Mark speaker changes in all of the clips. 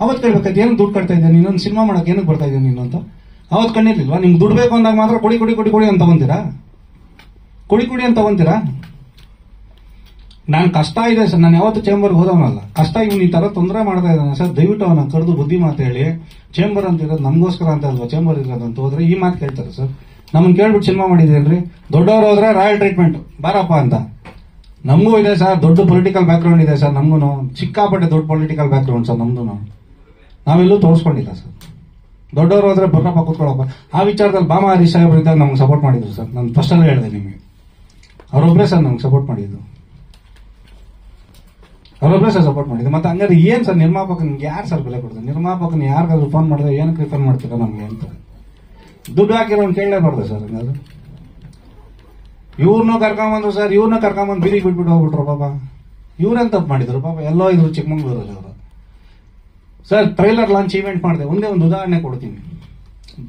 Speaker 1: ಅವತ್ತು ಕೇಳ್ಬೇಕಾಯ್ತು, ಏನಕ್ಕೆ ದುಡ್ಡು ಕಟ್ತಾ ಇದ್ದೇನೆ, ಇನ್ನೊಂದು ಸಿನಿಮಾ ಮಾಡಕ್ಕೆ ಏನಕ್ಕೆ ಬರ್ತಾ ಇದ್ದೇನೆ ನೀನು ಅಂತ ಅವತ್ತು ಕಣ್ಣಿರ್ಲಿಲ್ವಾ? ನಿಮ್ಗೆ ದುಡ್ಡು ಬೇಕು ಅಂದಾಗ ಮಾತ್ರ ಕೊಡಿ ಕೊಡಿ ಕೊಡಿ ಕೊಡಿ ಅಂತ ತಗೊಂತೀರಾ? ಕೊಡಿ ಕೊಡಿ ಅಂತ ತಗೊಂತೀರಾ? ನಾನು ಕಷ್ಟ ಇದೆ ಸರ್, ನಾನು ಯಾವತ್ತು ಚೇಂಬರ್ಗೆ ಹೋದವನಲ್ಲ. ಕಷ್ಟ ಇವ್ನು ಈ ತರ ತೊಂದರೆ ಮಾಡ್ತಾ ಇದ್ದಾನೆ ಸರ್, ದಯವಿಟ್ಟು ಅವನ ಕರೆದು ಬುದ್ಧಿ ಮಾತು ಹೇಳಿ. ಚೇಂಬರ್ ಅಂತ ಇರೋದು ನಮಗೋಸ್ಕರ ಅಂತ ಅಲ್ವಾ ಚೇಂಬರ್ ಇರೋದು ಅಂತ ಹೋದ್ರೆ ಈ ಮಾತು ಕೇಳ್ತಾರೆ ಸರ್. ನಮ್ಮನ್ನು ಕೇಳ್ಬಿಟ್ಟು ಸಿನಿಮಾ ಮಾಡಿದೇನ್ರಿ? ದೊಡ್ಡವರು ಹೋದ್ರೆ ರಾಯಲ್ ಟ್ರೀಟ್ಮೆಂಟ್ ಬಾರಪ್ಪ ಅಂತ. ನಮಗೂ ಇದೆ ಸರ್, ದೊಡ್ಡ ಪೊಲಿಟಿಕಲ್ ಬ್ಯಾಕ್ಗ್ರೌಂಡ್ ಇದೆ ಸರ್, ನಮಗೂ ಸಿಕ್ಕಾಪಟ್ಟೆ ದೊಡ್ಡ ಪೊಲಿಟಿಕಲ್ ಬ್ಯಾಕ್ಗ್ರೌಂಡ್ ಸರ್ ನಮ್ದು. ನಾವೆಲ್ಲೂ ತೋರಿಸ್ಕೊಂಡಿಲ್ಲ ಸರ್. ದೊಡ್ಡವರು ಹೋದ್ರೆ ಬರ್ರಪ್ಪ ಕೂತ್ಕೊಳ್ಳಪ್ಪ. ಆ ವಿಚಾರದಲ್ಲಿ ಬಾಮ ಹರೀಶ್ ಸಾಹೇಬ್ರು ಇದ್ದಾಗ ನಮ್ಗೆ ಸಪೋರ್ಟ್ ಮಾಡಿದ್ರು ಸರ್. ನಾನು ಫಸ್ಟ್ ಅಲ್ಲೇ ಹೇಳಿದೆ ನಿಮಗೆ, ಅವರೊಬ್ಬರೇ ಸರ್ ನಮ್ಗೆ ಸಪೋರ್ಟ್ ಮಾಡಿದ್ದು, ಅವರೊಬ್ಬರೇ ಸರ್ ಸಪೋರ್ಟ್ ಮಾಡಿದ್ದು. ಮತ್ತೆ ಹಂಗಾದ್ರೆ ಏನ್ ಸರ್ ನಿರ್ಮಾಪಕನಿಗೆ ಯಾರು ಸರ್ ಬೆಲೆ ಕೊಡ್ತಾರೆ? ನಿರ್ಮಾಪಕನ ಯಾರಿಗಾದ್ರು ಫೋನ್ ಮಾಡಿದ್ರೆ ಏನಕ್ಕೆ ರಿಫರ್ ಮಾಡ್ತೀರಾ ನಮ್ಗೆ ಅಂತ ದುಡ್ಡು ಹಾಕಿರೋನ್ ಕೇಳಲೇಬಾರ್ದು ಸರ್. ಹಂಗಾದ್ರೆ ಇವ್ರನ್ನೂ ಕರ್ಕೊಂಬಂದ್ರು ಸರ್, ಇವ್ರನ್ನ ಕರ್ಕೊಂಬಂದು ಬೀದಿಗೆ ಬಿಟ್ಬಿಟ್ಟು ಹೋಗ್ಬಿಟ್ರು ಪಾಪ. ಇವ್ರೇನ್ ತಪ್ಪು ಮಾಡಿದ್ರು ಪಾಪ? ಎಲ್ಲೋ ಇದ್ರು ಚಿಕ್ಕಮಂಗ್ಳೂರಲ್ಲಿ ಅವರು ಸರ್. ಟ್ರೈಲರ್ ಲಾಂಚ್ ಈವೆಂಟ್ ಮಾಡಿದೆ, ಒಂದೇ ಒಂದು ಉದಾಹರಣೆ ಕೊಡ್ತೀನಿ.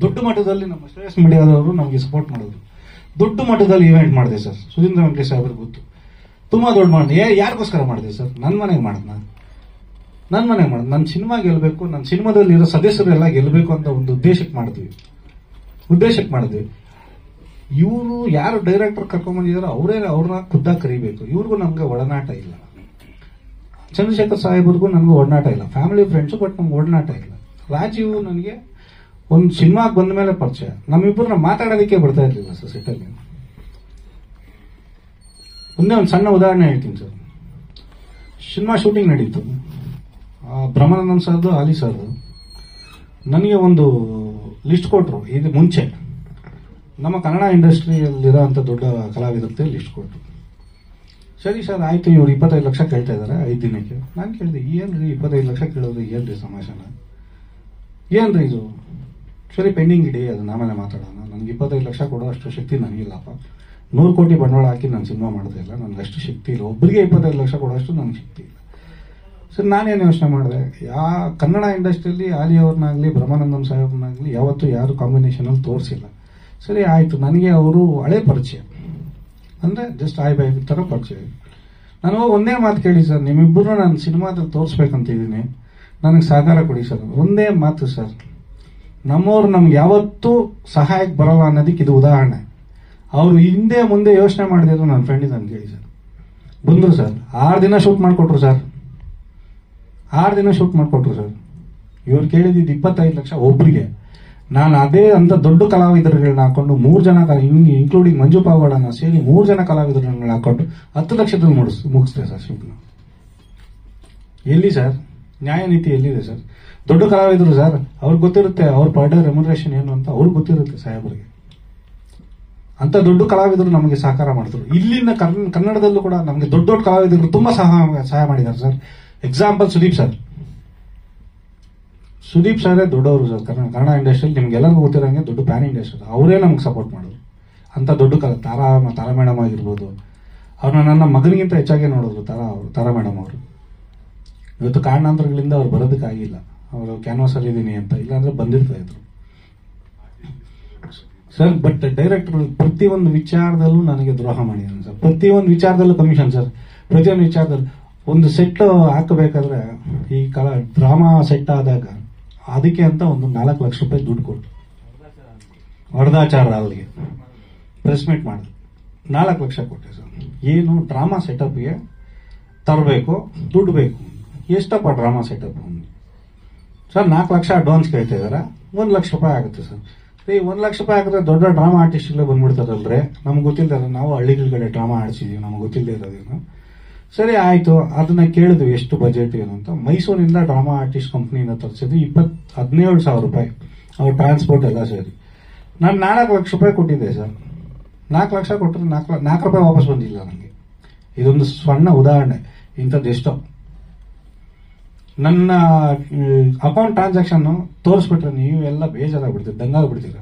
Speaker 1: ದೊಡ್ಡ ಮಟ್ಟದಲ್ಲಿ ನಮ್ಮ ಶ್ರೇಯಸ್ ಮೀಡಿಯಾದವರು ನಮಗೆ ಸಪೋರ್ಟ್ ಮಾಡಿದ್ರು. ದೊಡ್ಡ ಮಟ್ಟದಲ್ಲಿ ಈವೆಂಟ್ ಮಾಡಿದೆ ಸರ್, ಸುಧೀಂದ್ರ ವೆಂಕಟೇಶ್ ಸಾಹೇಬ್ರಿಗೆ ಗೊತ್ತು. ತುಂಬಾ ದೊಡ್ಡ ಮಾಡಿದೆ. ಯಾರಿಗೋಸ್ಕರ ಮಾಡಿದೆ ಸರ್? ನನ್ನ ಮನೆಗೆ ಮಾಡಿದ್ನ, ನನ್ನ ಮನೆಗೆ ಮಾಡಿದ್. ನನ್ನ ಸಿನಿಮಾ ಗೆಲ್ಬೇಕು, ನನ್ನ ಸಿನಿಮಾದಲ್ಲಿ ಇರೋ ಸದಸ್ಯರೆಲ್ಲ ಗೆಲ್ಬೇಕು ಅಂತ ಒಂದು ಉದ್ದೇಶಕ್ಕೆ ಮಾಡಿದ್ವಿ. ಇವರು ಯಾರು ಡೈರೆಕ್ಟರ್ ಕರ್ಕೊಂಡ್ ಬಂದಿದಾರೋ ಅವರೇ ಅವ್ರನ್ನ ಖುದ್ದಾಗಿ ಕರಿಬೇಕು. ಇವ್ರಿಗೂ ನಮ್ಗೆ ಒಡನಾಟ ಇಲ್ಲ. ಚಂದ್ರಶೇಖರ್ ಸಾಹೇಬ್ರಿಗೂ ನನಗೂ ಒಡನಾಟ ಇಲ್ಲ, ಫ್ಯಾಮಿಲಿ ಫ್ರೆಂಡ್ಸು, ಬಟ್ ನಮ್ಗೆ ಒಡನಾಟ ಇಲ್ಲ. ರಾಜೀವ್ ನನಗೆ ಒಂದು ಸಿನಿಮಾಗೆ ಬಂದ ಮೇಲೆ ಪರಿಚಯ. ನಮ್ಮಿಬ್ಬರನ್ನ ಮಾತಾಡೋದಕ್ಕೆ ಬರ್ತಾ ಇರ್ಲಿಲ್ಲ ಸರ್ ಸೆಟ್ಟಲ್ಲಿ. ಒಂದೇ ಒಂದು ಸಣ್ಣ ಉದಾಹರಣೆ ಹೇಳ್ತೀನಿ ಸರ್. ಸಿನಿಮಾ ಶೂಟಿಂಗ್ ನಡೀತು, ಬ್ರಹ್ಮಾನಂದನ್ ಸರ್ದು ಆಲಿ ಸರ್ದು. ನನಗೆ ಒಂದು ಲಿಸ್ಟ್ ಕೊಟ್ರು. ಇದು ಮುಂಚೆ ನಮ್ಮ ಕನ್ನಡ ಇಂಡಸ್ಟ್ರಿಯಲ್ಲಿರೋ ಅಂತ ದೊಡ್ಡ ಕಲಾವಿದರಿಗೆ ಲಿಸ್ಟ್ ಕೊಟ್ರು. ಸರಿ ಸರ್ ಆಯ್ತು, ಇವ್ರು 25 ಲಕ್ಷ ಕೇಳ್ತಾ ಇದಾರೆ 5 ದಿನಕ್ಕೆ. ನಾನು ಕೇಳಿದೆ, ಏನ್ರಿ 25 ಲಕ್ಷ ಕೇಳೋದು ಏನ್ರಿ ಸಮಾಚಾರ, ಏನ್ರಿ ಇದು? ಸರಿ ಪೆಂಡಿಂಗ್ ಇಡಿ, ಅದನ್ನ ಆಮೇಲೆ ಮಾತಾಡೋಣ. ನನ್ಗೆ 25 ಲಕ್ಷ ಕೊಡೋ ಅಷ್ಟು ಶಕ್ತಿ ನನಗಿಲ್ಲಪ್ಪ. 100 ಕೋಟಿ ಬಂಡವಾಳ ಹಾಕಿ ನಾನು ಸಿನಿಮಾ ಮಾಡೋದೇ ಇಲ್ಲ, ನನಗೆ ಅಷ್ಟು ಶಕ್ತಿ ಇಲ್ಲ. ಒಬ್ಬರಿಗೆ 25 ಲಕ್ಷ ಕೊಡೋಷ್ಟು ನನಗೆ ಶಕ್ತಿ ಇಲ್ಲ. ಸರ್ ನಾನೇನು ಯೋಚನೆ ಮಾಡಿದೆ, ಕನ್ನಡ ಇಂಡಸ್ಟ್ರಿಯಲ್ಲಿ ಆಲಿ ಅವ್ರನ್ನಾಗ್ಲಿ ಬ್ರಹ್ಮಾನಂದನ್ ಸಾಹೇಬ್ರನ್ನಾಗ್ಲಿ ಯಾವತ್ತೂ ಯಾರು ಕಾಂಬಿನೇಷನ್ ಅಲ್ಲಿ ತೋರಿಸಿಲ್ಲ. ಸರಿ ಆಯ್ತು, ನನಗೆ ಅವರು ಹಳೆ ಪರಿಚಯ, ಅಂದ್ರೆ ಜಸ್ಟ್ ಆಯ್ ಬಾಯ್ ತರ ಪರಿಚಯ. ನಾನು ಒಂದೇ ಮಾತು ಕೇಳಿ ಸರ್, ನಿಮ್ಮಿಬ್ಬರು ನಾನು ಸಿನಿಮಾದಲ್ಲಿ ತೋರಿಸ್ಬೇಕಂತಿದ್ದೀನಿ, ನನಗೆ ಸಹಕಾರ ಕೊಡಿ ಸರ್. ಒಂದೇ ಮಾತು ಸರ್, ನಮ್ಮವ್ರು ನಮ್ಗೆ ಯಾವತ್ತೂ ಸಹಾಯಕ್ಕೆ ಬರಲ್ಲ ಅನ್ನೋದಕ್ಕೆ ಇದು ಉದಾಹರಣೆ. ಅವರು ಹಿಂದೆ ಮುಂದೆ ಯೋಚನೆ ಮಾಡಿದ್ರು. ನನ್ನ ಫ್ರೆಂಡ್ ನಾನು ಕೇಳಿ ಸರ್, ಬಂದ್ರು ಸರ್, 6 ದಿನ ಶೂಟ್ ಮಾಡಿಕೊಟ್ರು ಸರ್, 6 ದಿನ ಶೂಟ್ ಮಾಡಿಕೊಟ್ರು ಸರ್. ಇವ್ರು ಕೇಳಿದ್ದು 25 ಲಕ್ಷ ಒಬ್ರಿಗೆ. ನಾನು ಅದೇ ಅಂತ ದೊಡ್ಡ ಕಲಾವಿದರುಗಳನ್ನ ಹಾಕೊಂಡು 3 ಜನ ಇನ್ಕ್ಲೂಡಿಂಗ್ ಮಂಜು ಪಾವಗಡನ ಸೇರಿ 3 ಜನ ಕಲಾವಿದರುಗಳನ್ನ ಹಾಕೊಂಡು 10 ಲಕ್ಷದಲ್ಲಿ ಮುಗಿಸ್ತೆ ಸರ್ ಶೂಟ್ನ. ಎಲ್ಲಿ ಸರ್ ನ್ಯಾಯ ನೀತಿ ಎಲ್ಲಿದೆ ಸರ್? ದೊಡ್ಡ ಕಲಾವಿದರು ಸರ್, ಅವ್ರಿಗೆ ಗೊತ್ತಿರುತ್ತೆ ಅವ್ರ ಪರ್ ಡೇ ರೆಮ್ಯುನರೇಷನ್ ಏನು ಅಂತ ಅವ್ರಿಗೆ ಗೊತ್ತಿರುತ್ತೆ ಸಾಹೇಬರಿಗೆ. ಅಂತ ದೊಡ್ಡ ಕಲಾವಿದರು ನಮಗೆ ಸಹಕಾರ ಮಾಡಿದ್ರು. ಇಲ್ಲಿಂದ ಕನ್ನಡದಲ್ಲೂ ಕೂಡ ನಮಗೆ ದೊಡ್ಡ ದೊಡ್ಡ ಕಲಾವಿದರು ತುಂಬಾ ಸಹಾಯ ಮಾಡಿದ್ದಾರೆ ಸರ್. ಎಕ್ಸಾಂಪಲ್ ಸುದೀಪ್ ಸರೇ ದೊಡ್ಡವರು ಸರ್. ಕನ್ನಡ ಇಂಡಸ್ಟ್ರಿಯಲ್ಲಿ ನಿಮ್ಗೆಲ್ಲರಿಗೂ ಗೊತ್ತಿರೋಂಗೆ ದೊಡ್ಡ ಪ್ಯಾನ್ ಇಂಡಸ್ಟ್ರಿ, ಅವರೇ ನಮ್ಗೆ ಸಪೋರ್ಟ್ ಮಾಡೋರು. ಅಂತ ದೊಡ್ಡ ತಾರಾ ಮೇಡಮ್ ಆಗಿರ್ಬೋದು, ಅವ್ರನ್ನ ನನ್ನ ಮಗನಿಗಿಂತ ಹೆಚ್ಚಾಗಿ ನೋಡಿದ್ರು ತಾರಾ ಮೇಡಮ್ ಅವರು. ಇವತ್ತು ಕಾರಣಾಂತರಗಳಿಂದ ಅವ್ರು ಬರೋದಕ್ಕಾಗಿಲ್ಲ, ಅವರು ಕ್ಯಾನ್ವಾಸ್ ಅಲ್ಲಿ ಇದ್ದೀನಿ ಅಂತ, ಇಲ್ಲಾಂದ್ರೆ ಬಂದಿರ್ತಾ ಇದ್ರು ಸರ್. ಬಟ್ ಡೈರೆಕ್ಟರ್ ಪ್ರತಿಯೊಂದು ವಿಚಾರದಲ್ಲೂ ನನಗೆ ದ್ರೋಹ ಮಾಡಿದ್ದಾನೆ ಸರ್. ಪ್ರತಿಯೊಂದು ವಿಚಾರದಲ್ಲೂ ಕಮಿಷನ್ ಸರ್. ಪ್ರತಿಯೊಂದು ವಿಚಾರದಲ್ಲೂ ಒಂದು ಸೆಟ್ ಹಾಕಬೇಕಾದ್ರೆ, ಈ ಡ್ರಾಮಾ ಸೆಟ್ ಆದಾಗ ಅದಕ್ಕೆ ಅಂತ ಒಂದು 4 ಲಕ್ಷ ರೂಪಾಯಿ ದುಡ್ಡು ಕೊಟ್ಟು ವರದಾಚಾರ ಅಲ್ಲಿಗೆ ಪ್ರೆಸ್ ಮೀಟ್ ಮಾಡಿದ್ರು. 4 ಲಕ್ಷ ಕೊಟ್ಟೆ ಸರ್. ಏನು ಡ್ರಾಮಾ ಸೆಟಪ್ಗೆ ತರಬೇಕು, ದುಡ್ಡು ಬೇಕು. ಎಷ್ಟಪ್ಪ drama setup sir? 4 lakh advance ಕೇಳ್ತಾ ಇದಾರೆ. 1 ಲಕ್ಷ ರೂಪಾಯಿ ಆಗುತ್ತೆ ಸರ್. 1 ಲಕ್ಷ ರೂಪಾಯಿ ಹಾಕಿದ್ರೆ ದೊಡ್ಡ ಡ್ರಾಮಾ ಆರ್ಟಿಸ್ಟ್ಗಳೇ ಬಂದ್ಬಿಡ್ತಾರಲ್ರಿ. ನಮ್ಗೆ ಗೊತ್ತಿಲ್ಲದ, ನಾವು ಹಳ್ಳಿಗಳ ಕಡೆ ಡ್ರಾಮಾ ಆಡಿಸಿದೀವಿ, ನಮ್ಗೆ ಗೊತ್ತಿಲ್ಲದೆ ಇರೋದೇನು. ಸರಿ ಆಯ್ತು, ಅದನ್ನ ಕೇಳಿದ್ವಿ ಎಷ್ಟು ಬಜೆಟ್ ಏನು ಅಂತ. ಮೈಸೂರಿನಿಂದ ಡ್ರಾಮಾ ಆರ್ಟಿಸ್ಟ್ ಕಂಪ್ನಿಯಿಂದ ತರಿಸಿದ್ವಿ 17,000 ರೂಪಾಯಿ, ಅವ್ರ ಟ್ರಾನ್ಸ್ಪೋರ್ಟ್ ಎಲ್ಲ ಸೇರಿ. ನಾನು 4 ಲಕ್ಷ ರೂಪಾಯಿ ಕೊಟ್ಟಿದ್ದೆ ಸರ್. 4 ಲಕ್ಷ ಕೊಟ್ಟರೆ 4 ರೂಪಾಯಿ ವಾಪಸ್ ಬಂದಿಲ್ಲ ನನಗೆ. ಇದೊಂದು ಸಣ್ಣ ಉದಾಹರಣೆ. ಇಂಥದ್ದು ಎಷ್ಟೋ ನನ್ನ ಅಕೌಂಟ್ ಟ್ರಾನ್ಸಾಕ್ಷನ್ ತೋರಿಸ್ಬಿಟ್ರೆ ನೀವು ಎಲ್ಲ ಬೇಜಾರಾಗ್ಬಿಡ್ತೀರ, ದಂಗಾಗ್ಬಿಡ್ತೀರ.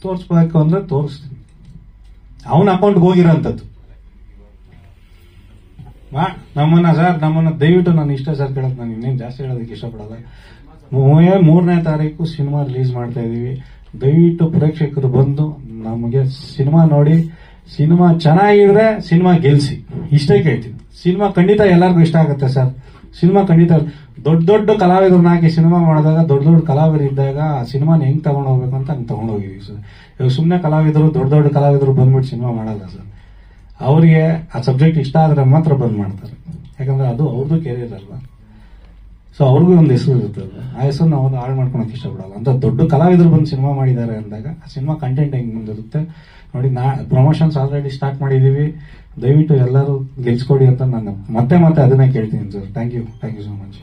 Speaker 1: ತೋರಿಸ್ಬೇಕು ಅಂದ್ರೆ ತೋರಿಸ್ತೀನಿ. ಅವನ ಅಕೌಂಟ್ಗೆ ಹೋಗಿರೋಂಥದ್ದು ನಮ್ಮನ್ನ ದಯವಿಟ್ಟು ನಾನು ಇಷ್ಟ ಸರ್ ಕೇಳೋದು, ನಾನು ಇನ್ನೇನು ಜಾಸ್ತಿ ಹೇಳೋದಕ್ಕೆ ಇಷ್ಟಪಡಲ್ಲ. 3ನೇ ತಾರೀಕು ಸಿನಿಮಾ ರಿಲೀಸ್ ಮಾಡ್ತಾ ಇದೀವಿ. ದಯವಿಟ್ಟು ಪ್ರೇಕ್ಷಕರು ಬಂದು ನಮಗೆ ಸಿನಿಮಾ ನೋಡಿ, ಸಿನಿಮಾ ಚೆನ್ನಾಗಿದ್ರೆ ಸಿನಿಮಾ ಗೆಲ್ಸಿ, ಇಷ್ಟೇ ಕೇಳ್ತೀನಿ. ಸಿನಿಮಾ ಖಂಡಿತ ಎಲ್ಲರಿಗೂ ಇಷ್ಟ ಆಗುತ್ತೆ ಸರ್. ಸಿನಿಮಾ ಖಂಡಿತ ದೊಡ್ಡ ದೊಡ್ಡ ಕಲಾವಿದರನ್ನ ಹಾಕಿ ಸಿನಿಮಾ ಮಾಡಿದಾಗ ದೊಡ್ಡ ದೊಡ್ಡ ಕಲಾವಿದರು ಇದ್ದಾಗ ಆ ಸಿನಿಮಾನ ಹೆಂಗ್ ತಗೊಂಡು ಹೋಗ್ಬೇಕು ಅಂತ ಹಂಗೆ ತಗೊಂಡೋಗಿದೀವಿ ಸರ್. ಇವಾಗ ಸುಮ್ಮನೆ ಕಲಾವಿದರು ದೊಡ್ಡ ದೊಡ್ಡ ಕಲಾವಿದರು ಬಂದ್ಬಿಟ್ಟು ಸಿನಿಮಾ ಮಾಡಲ್ಲ ಸರ್. ಅವರಿಗೆ ಆ ಸಬ್ಜೆಕ್ಟ್ ಇಷ್ಟ ಆದ್ರೆ ಮಾತ್ರ ಬಂದ್ ಮಾಡ್ತಾರೆ. ಯಾಕಂದ್ರೆ ಅದು ಅವ್ರದ್ದು ಕೆರಿಯರ್ ಅಲ್ವಾ. ಸೊ ಅವ್ರಿಗೂ ಒಂದು ಹೆಸರು ಇರುತ್ತಲ್ಲ, ಆ ಹೆಸರು ನಾವು ಹಾಳು ಮಾಡ್ಕೊಳಕ್ ಇಷ್ಟಪಡಲ್ಲ. ಅಂತ ದೊಡ್ಡ ಕಲಾವಿದರು ಬಂದು ಸಿನಿಮಾ ಮಾಡಿದ್ದಾರೆ ಅಂದಾಗ ಆ ಸಿನಿಮಾ ಕಂಟೆಂಟ್ ಹೆಂಗ್ ಮುಂದಿರುತ್ತೆ ನೋಡಿ. ಪ್ರಮೋಷನ್ಸ್ ಆಲ್ರೆಡಿ ಸ್ಟಾರ್ಟ್ ಮಾಡಿದೀವಿ, ದಯವಿಟ್ಟು ಎಲ್ಲರೂ ಗೆಲ್ಸ್ಕೊಡಿ ಅಂತ ನಾನು ಮತ್ತೆ ಅದನ್ನೇ ಕೇಳ್ತೀನಿ sir. Thank you so much.